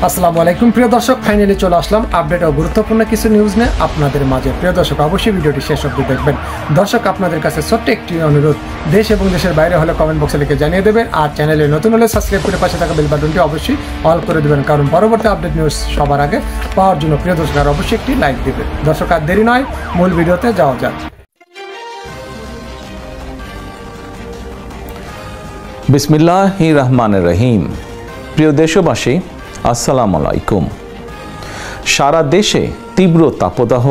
আসসালামু আলাইকুম প্রিয় দর্শক, ফাইনালি চলে আসলাম আপডেট ও গুরুত্বপূর্ণ কিছু নিউজ নিয়ে আপনাদের মাঝে। প্রিয় দর্শক, অবশ্যই ভিডিওটি শেষ অবধি দেখবেন। দর্শক, আপনাদের কাছে ছোট্ট একটি অনুরোধ, দেশ এবং দেশের বাইরে হলে কমেন্ট বক্সে লিখে জানিয়ে দেবেন, আর চ্যানেলে নতুন হলে সাবস্ক্রাইব করে পাশে থাকা বেল বাটনটি অবশ্যই অল করে দেবেন, কারণ পরবর্তী আপডেট নিউজ সবার আগে পাওয়ার জন্য প্রিয় দর্শক আর অবশ্যই একটি লাইক দেবেন। দর্শক, আর দেরি নয়, মূল ভিডিওতে যাওয়া যাক। বিসমিল্লাহির রহমানির রহিম। প্রিয় দেশবাসী, আসসালামু আলাইকুম। সারা দেশে তীব্র তাপদাহ,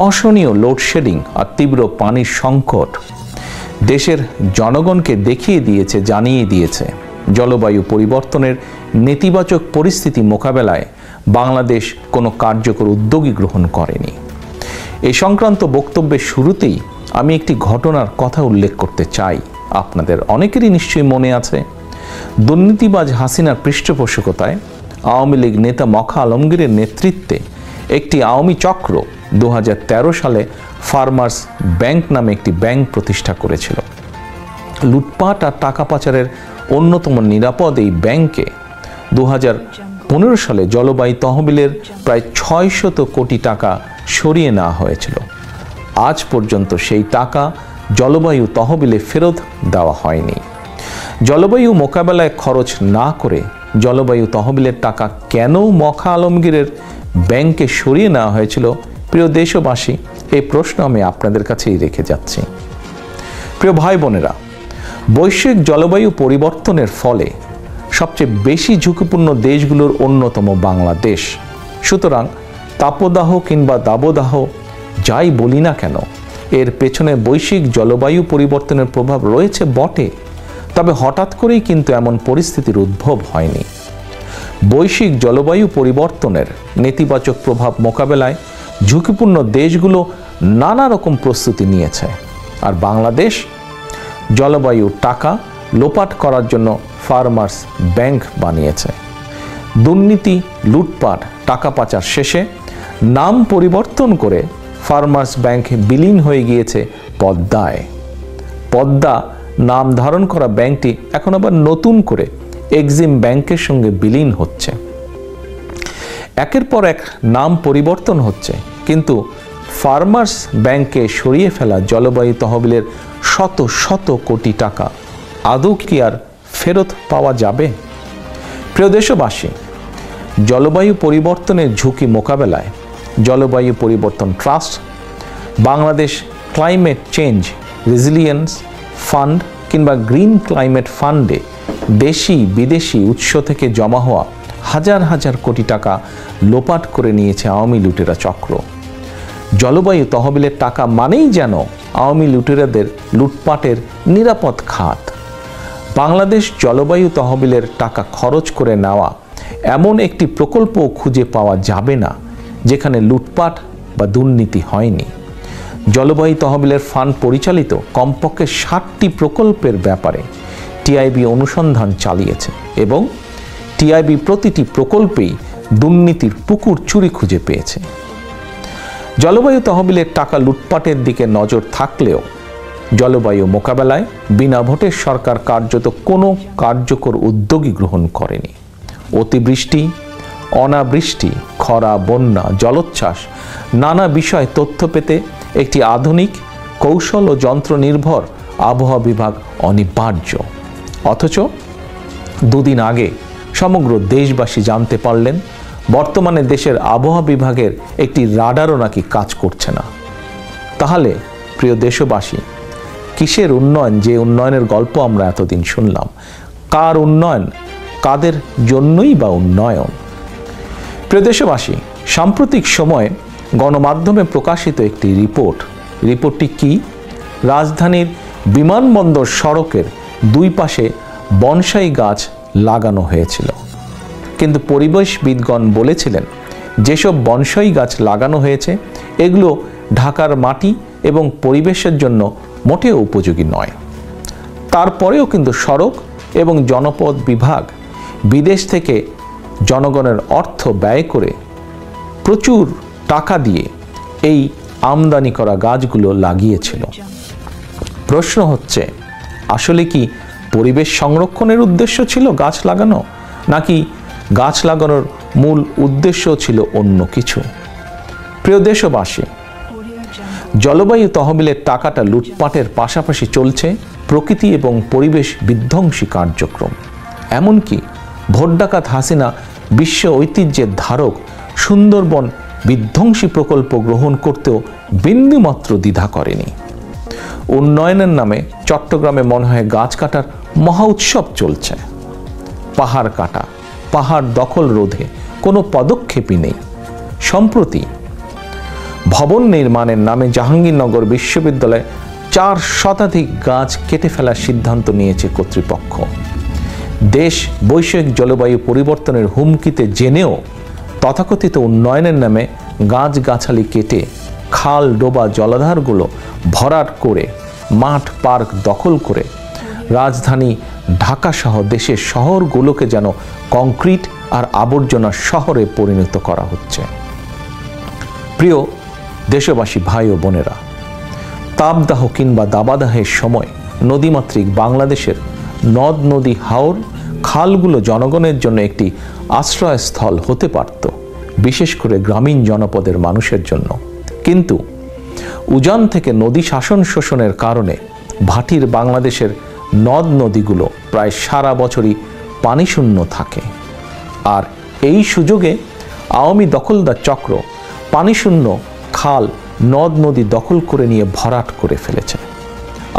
অসহনীয় লোডশেডিং আর তীব্র পানির সংকট দেশের জনগণকে দেখিয়ে দিয়েছে, জানিয়ে দিয়েছে জলবায়ু পরিবর্তনের নেতিবাচক পরিস্থিতি মোকাবেলায় বাংলাদেশ কোনো কার্যকর উদ্যোগই গ্রহণ করেনি। এ সংক্রান্ত বক্তব্যের শুরুতেই আমি একটি ঘটনার কথা উল্লেখ করতে চাই। আপনাদের অনেকেরই নিশ্চয়ই মনে আছে, দুর্নীতিবাজ হাসিনার পৃষ্ঠপোষকতায় আওয়ামী লীগ নেতা মখা আলমগীরের নেতৃত্বে একটি আওয়ামী চক্র 2013 সালে ফার্মার্স ব্যাংক নামে একটি ব্যাংক প্রতিষ্ঠা করেছিল। লুটপাট আর টাকা পাচারের অন্যতম নিরাপদ এই ব্যাংকে 2015 সালে জলবায়ু তহবিলের প্রায় 600 কোটি টাকা সরিয়ে নেওয়া হয়েছিল। আজ পর্যন্ত সেই টাকা জলবায়ু তহবিলে ফেরত দেওয়া হয়নি। জলবায়ু মোকাবেলায় খরচ না করে জলবায়ু তহবিলের টাকা কেন মখা আলমগীরের ব্যাংকে সরিয়ে নেওয়া হয়েছিল? প্রিয় দেশবাসী, এই প্রশ্ন আমি আপনাদের কাছেই রেখে যাচ্ছি। প্রিয় ভাই বোনেরা, বৈশ্বিক জলবায়ু পরিবর্তনের ফলে সবচেয়ে বেশি ঝুঁকিপূর্ণ দেশগুলোর অন্যতম বাংলাদেশ। সুতরাং তাপদাহ কিংবা দাবদাহ যাই বলি না কেন, এর পেছনে বৈশ্বিক জলবায়ু পরিবর্তনের প্রভাব রয়েছে বটে, তবে হঠাৎ করেই কিন্তু এমন পরিস্থিতির উদ্ভব হয়নি। বৈশ্বিক জলবায়ু পরিবর্তনের নেতিবাচক প্রভাব মোকাবেলায় ঝুঁকিপূর্ণ দেশগুলো নানা রকম প্রস্তুতি নিয়েছে, আর বাংলাদেশ জলবায়ুর টাকা লোপাট করার জন্য ফার্মার্স ব্যাংক বানিয়েছে। দুর্নীতি, লুটপাট, টাকা পাচার শেষে নাম পরিবর্তন করে ফার্মার্স ব্যাংক বিলীন হয়ে গিয়েছে পদ্মায়। পদ্মা নাম ধারণ করা ব্যাংকটি এখন আবার নতুন করে এক্সিম ব্যাংকের সঙ্গে বিলীন হচ্ছে। একের পর এক নাম পরিবর্তন হচ্ছে, কিন্তু ফার্মার্স ব্যাংকে সরিয়ে ফেলা জলবায়ু তহবিলের শত শত কোটি টাকা আদৌ কি আর ফেরত পাওয়া যাবে? প্রিয় দেশবাসী, জলবায়ু পরিবর্তনের ঝুঁকি মোকাবেলায় জলবায়ু পরিবর্তন trust, Bangladesh climate change resilience fund কিংবা গ্রিন ক্লাইমেট ফান্ডে দেশি বিদেশি উৎস থেকে জমা হওয়া হাজার হাজার কোটি টাকা লোপাট করে নিয়েছে আওয়ামী লুটেরা চক্র। জলবায়ু তহবিলের টাকা মানেই যেন আওয়ামী লুটেরাদের লুটপাটের নিরাপদ খাত। বাংলাদেশ জলবায়ু তহবিলের টাকা খরচ করে নেওয়া এমন একটি প্রকল্পও খুঁজে পাওয়া যাবে না যেখানে লুটপাট বা দুর্নীতি হয়নি। জলবায়ু তহবিলের ফান্ড পরিচালিত কমপক্ষে 60টি প্রকল্পের ব্যাপারে টিআইবি অনুসন্ধান চালিয়েছে এবং টিআইবি প্রতিটি প্রকল্পেই দুর্নীতির পুকুর চুরি খুঁজে পেয়েছে। জলবায়ু তহবিলের টাকা লুটপাটের দিকে নজর থাকলেও জলবায়ু মোকাবেলায় বিনা ভোটে সরকার কার্যত কোনো কার্যকর উদ্যোগই গ্রহণ করেনি। অতিবৃষ্টি, অনাবৃষ্টি, খরা, বন্যা, জলোচ্ছ্বাস নানা বিষয় তথ্য পেতে একটি আধুনিক কৌশল ও যন্ত্র নির্ভর আবহাওয়া বিভাগ অনিবার্য। অথচ দুদিন আগে সমগ্র দেশবাসী জানতে পারলেন বর্তমানে দেশের আবহাওয়া বিভাগের একটি রাডারও নাকি কাজ করছে না। তাহলে প্রিয় দেশবাসী, কিসের উন্নয়ন? যে উন্নয়নের গল্প আমরা এতদিন শুনলাম, কার উন্নয়ন? কাদের জন্যই বা উন্নয়ন? প্রিয় দেশবাসী, সাম্প্রতিক সময়ে গণমাধ্যমে প্রকাশিত একটি রিপোর্টটি কি? রাজধানীর বিমানবন্দর সড়কের দুই পাশে বনসাই গাছ লাগানো হয়েছিল, কিন্তু পরিবেশবিদগণ বলেছিলেন যেসব বনসাই গাছ লাগানো হয়েছে এগুলো ঢাকার মাটি এবং পরিবেশের জন্য মোটেও উপযোগী নয়। তারপরেও কিন্তু সড়ক এবং জনপথ বিভাগ বিদেশ থেকে জনগণের অর্থ ব্যয় করে প্রচুর টাকা দিয়ে এই আমদানি করা গাছগুলো লাগিয়েছিল। প্রশ্ন হচ্ছে, আসলে কি পরিবেশ সংরক্ষণের উদ্দেশ্য ছিল গাছ লাগানো, নাকি গাছ লাগানোর মূল উদ্দেশ্য ছিল অন্য কিছু। প্রিয় দেশবাসী, জলবায়ু তহবিলের টাকাটা লুটপাটের পাশাপাশি চলছে প্রকৃতি এবং পরিবেশ বিধ্বংসী কার্যক্রম। এমনকি ভোট ডাকাত হাসিনা বিশ্ব ঐতিহ্যের ধারক সুন্দরবন বিধ্বংসী প্রকল্প গ্রহণ করতেও বিন্দুমাত্র দ্বিধা করেনি। উন্নয়নের নামে চট্টগ্রামে মনে হয় গাছ কাটার মহা উৎসব চলছে। পাহাড় কাটা, পাহাড় দখল রোধে কোনো পদক্ষেপই নেই। সম্প্রতি ভবন নির্মাণের নামে জাহাঙ্গীরনগর বিশ্ববিদ্যালয়ে 4 শতাধিক গাছ কেটে ফেলার সিদ্ধান্ত নিয়েছে কর্তৃপক্ষ। দেশ বৈশ্বিক জলবায়ু পরিবর্তনের হুমকিতে জেনেও তথাকথিত উন্নয়নের নামে গাছগাছালি কেটে খাল, ডোবা, জলাধারগুলো ভরাট করে মাঠ, পার্ক দখল করে রাজধানী ঢাকা সহ দেশের শহরগুলোকে যেন কংক্রিট আর আবর্জনা শহরে পরিণত করা হচ্ছে। প্রিয় দেশবাসী ভাই ও বোনেরা, তাপদাহ কিংবা দাবাদাহের সময় নদীমাতৃক বাংলাদেশের নদ নদী, হাওর, খালগুলো জনগণের জন্য একটি আশ্রয়স্থল হতে পারত, বিশেষ করে গ্রামীণ জনপদের মানুষের জন্য। কিন্তু উজান থেকে নদী শাসন শোষণের কারণে ভাটির বাংলাদেশের নদ নদীগুলো প্রায় সারা বছরই পানিশূন্য থাকে। আর এই সুযোগে আওয়ামী দখলদার চক্র পানিশূন্য খাল, নদ নদী দখল করে নিয়ে ভরাট করে ফেলেছে।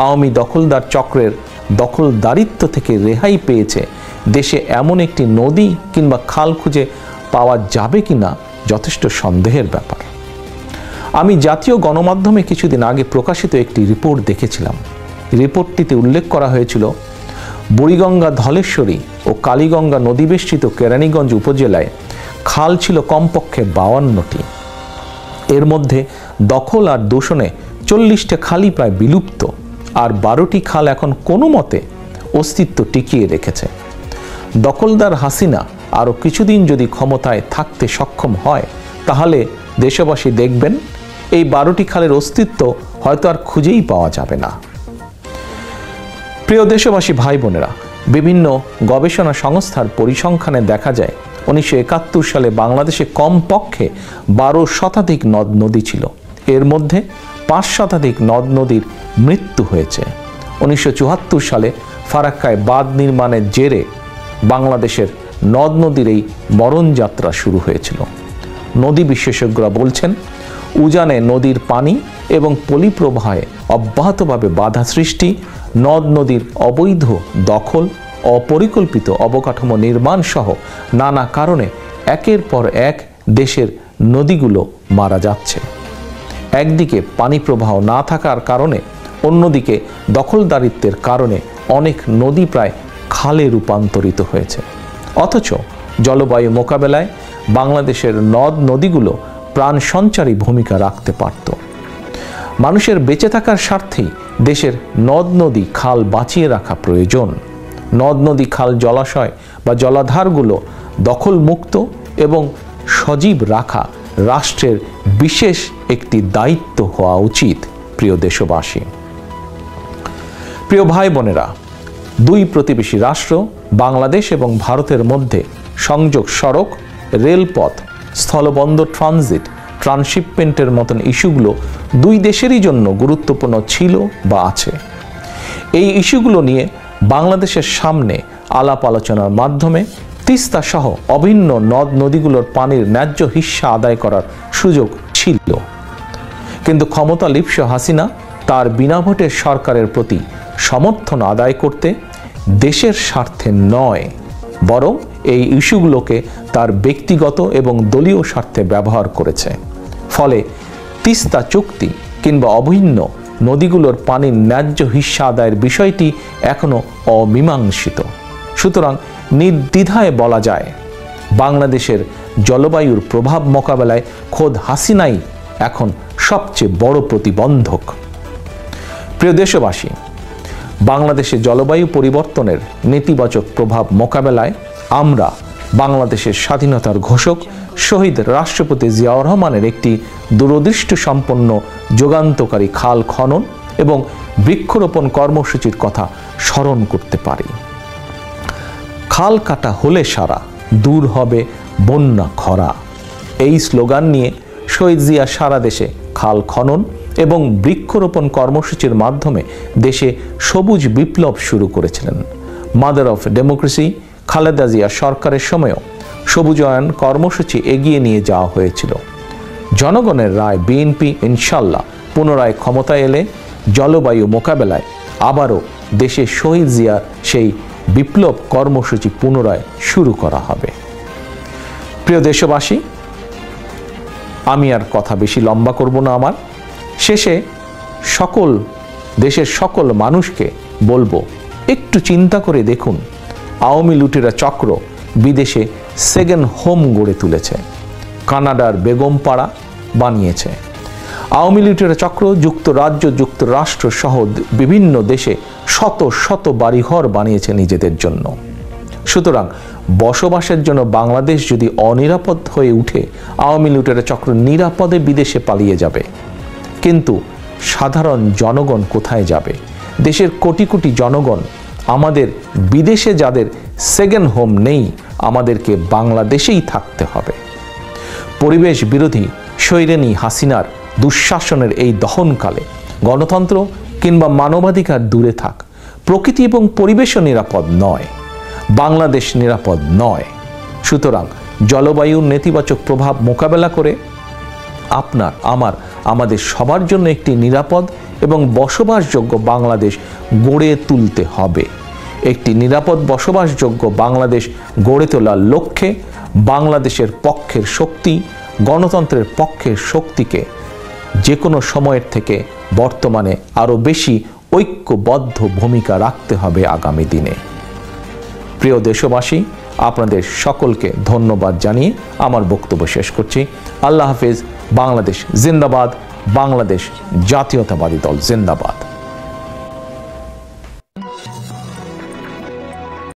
আওয়ামী দখলদার চক্রের দখলদারিত্ব থেকে রেহাই পেয়েছে দেশে এমন একটি নদী কিংবা খাল খুঁজে পাওয়া যাবে কিনা যথেষ্ট সন্দেহের ব্যাপার। আমি জাতীয় গণমাধ্যমে কিছুদিন আগে প্রকাশিত একটি রিপোর্ট দেখেছিলাম। রিপোর্টটিতে উল্লেখ করা হয়েছিল বুড়িগঙ্গা, ধলেশ্বরী ও কালীগঙ্গা নদীবেষ্টিত কেরানীগঞ্জ উপজেলায় খাল ছিল কমপক্ষে 52টি। এর মধ্যে দখল আর দূষণে 40টা খালই প্রায় বিলুপ্ত, আর 12টি খাল এখন কোনো মতে অস্তিত্ব টিকিয়ে রেখেছে। দখলদার হাসিনা আরও কিছুদিন যদি ক্ষমতায় থাকতে সক্ষম হয়, তাহলে দেশবাসী দেখবেন এই 12টি খালের অস্তিত্ব হয়তো আর খুঁজেই পাওয়া যাবে না। প্রিয় দেশবাসী ভাই বোনেরা, বিভিন্ন গবেষণা সংস্থার পরিসংখ্যানে দেখা যায় 1971 সালে বাংলাদেশে কমপক্ষে 12 শতাধিক নদ নদী ছিল। এর মধ্যে 5 শতাধিক নদ নদীর মৃত্যু হয়েছে। 1974 সালে ফারাক্কায় বাঁধ নির্মাণের জেরে বাংলাদেশের নদ নদীর এই মরণযাত্রা শুরু হয়েছিল। নদী বিশেষজ্ঞরা বলছেন, উজানে নদীর পানি এবং পলিপ্রবাহে অব্যাহতভাবে বাধা সৃষ্টি, নদ নদীর অবৈধ দখল, অপরিকল্পিত অবকাঠামো নির্মাণ সহ নানা কারণে একের পর এক দেশের নদীগুলো মারা যাচ্ছে। একদিকে পানি প্রবাহ না থাকার কারণে, অন্যদিকে দখলদারিত্বের কারণে অনেক নদী প্রায় খালে রূপান্তরিত হয়েছে। অথচ জলবায়ু মোকাবেলায় বাংলাদেশের নদ নদীগুলো প্রাণ সঞ্চারী ভূমিকা রাখতে পারত। মানুষের বেঁচে থাকার স্বার্থেই দেশের নদ নদী, খাল বাঁচিয়ে রাখা প্রয়োজন। নদ নদী, খাল, জলাশয় বা জলাধারগুলো দখলমুক্ত এবং সজীব রাখা রাষ্ট্রের বিশেষ একটি দায়িত্ব হওয়া উচিত। প্রিয় দেশবাসী, প্রিয় ভাই বোনেরা, 2 প্রতিবেশী রাষ্ট্র বাংলাদেশ এবং ভারতের মধ্যে সংযোগ সড়ক, রেলপথ, স্থলবন্দর, ট্রানজিট, ট্রান্সশিপমেন্টের মতন ইস্যুগুলো 2 দেশেরই জন্য গুরুত্বপূর্ণ ছিল বা আছে। এই ইস্যুগুলো নিয়ে বাংলাদেশের সামনে আলাপ আলোচনার মাধ্যমে তিস্তা সহ অভিন্ন নদ নদীগুলোর পানির ন্যায্য হিস্সা আদায় করার সুযোগ ছিল। কিন্তু ক্ষমতা লিপ্স হাসিনা তার বিনা ভোটের সরকারের প্রতি সমর্থন আদায় করতে দেশের স্বার্থে নয়, বরং এই ইস্যুগুলোকে তার ব্যক্তিগত এবং দলীয় স্বার্থে ব্যবহার করেছে। ফলে তিস্তা চুক্তি কিংবা অভিন্ন নদীগুলোর পানির ন্যায্য হিস্সা আদায়ের বিষয়টি এখনো অমীমাংসিত। সুতরাং নির্দ্বিধায় বলা যায়, বাংলাদেশের জলবায়ুর প্রভাব মোকাবেলায় খোদ হাসিনাই এখন সবচেয়ে বড় প্রতিবন্ধক। প্রিয় দেশবাসী, বাংলাদেশে জলবায়ু পরিবর্তনের নেতিবাচক প্রভাব মোকাবেলায় আমরা বাংলাদেশের স্বাধীনতার ঘোষক শহীদ রাষ্ট্রপতি জিয়াউর রহমানের একটি দূরদৃষ্টি সম্পন্ন যুগান্তকারী খাল খনন এবং বৃক্ষরোপণ কর্মসূচির কথা স্মরণ করতে পারি। খাল কাটা হলে সারা, দূর হবে বন্যা খরা। এই স্লোগান নিয়ে শহীদ জিয়া সারা দেশে খাল খনন এবং বৃক্ষরোপণ কর্মসূচির মাধ্যমে দেশে সবুজ বিপ্লব শুরু করেছিলেন। Mother of democracy Khaleda Zia সরকারের সময়ও সবুজায়ন কর্মসূচি এগিয়ে নিয়ে যাওয়া হয়েছিল। জনগণের রায় বিএনপি ইনশাল্লাহ পুনরায় ক্ষমতায় এলে জলবায়ু মোকাবেলায় আবারও দেশে শহীদ জিয়ার সেই বিপ্লব কর্মসূচি পুনরায় শুরু করা হবে। প্রিয় দেশবাসী, আমি আর কথা বেশি লম্বা করব না। আমার শেষে দেশের সকল মানুষকে বলবো, একটু চিন্তা করে দেখুন, আওয়ামী লুটেরা চক্র বিদেশে সেকেন্ড হোম গড়ে তুলেছে, কানাডার বেগমপাড়া বানিয়েছে। আওয়ামী লুটেরা চক্র যুক্তরাজ্য, যুক্তরাষ্ট্র সহ বিভিন্ন দেশে শত শত বাড়িঘর বানিয়েছে নিজেদের জন্য। সুতরাং বসবাসের জন্য বাংলাদেশ যদি অনিরাপদ হয়ে উঠে, আওয়ামী লুটেরা চক্র নিরাপদে বিদেশে পালিয়ে যাবে। কিন্তু সাধারণ জনগণ কোথায় যাবে? দেশের কোটি কোটি জনগণ, আমাদের বিদেশে যাদের সেকেন্ড হোম নেই, আমাদেরকে বাংলাদেশেই থাকতে হবে। পরিবেশ বিরোধী স্বৈরানী হাসিনার দুঃশাসনের এই দহনকালে গণতন্ত্র কিংবা মানবাধিকার দূরে থাক, প্রকৃতি এবং পরিবেশও নিরাপদ নয়, বাংলাদেশ নিরাপদ নয়। সুতরাং জলবায়ুর নেতিবাচক প্রভাব মোকাবেলা করে আমাদের সবার জন্য একটি নিরাপদ এবং বসবাসযোগ্য বাংলাদেশ গড়ে তুলতে হবে। একটি নিরাপদ বসবাসযোগ্য বাংলাদেশ গড়ে তোলার লক্ষ্যে বাংলাদেশের পক্ষের শক্তি, গণতন্ত্রের পক্ষের শক্তিকে যে কোনো সময়ের থেকে বর্তমানে আরও বেশি ঐক্যবদ্ধ ভূমিকা রাখতে হবে আগামী দিনে। প্রিয় দেশবাসী, আপনাদের সকলকে ধন্যবাদ জানিয়ে আমার বক্তব্য শেষ করছি। আল্লাহ হাফেজ। বাংলাদেশ জিন্দাবাদ। বাংলাদেশ জাতীয়তাবাদী দল জিন্দাবাদ।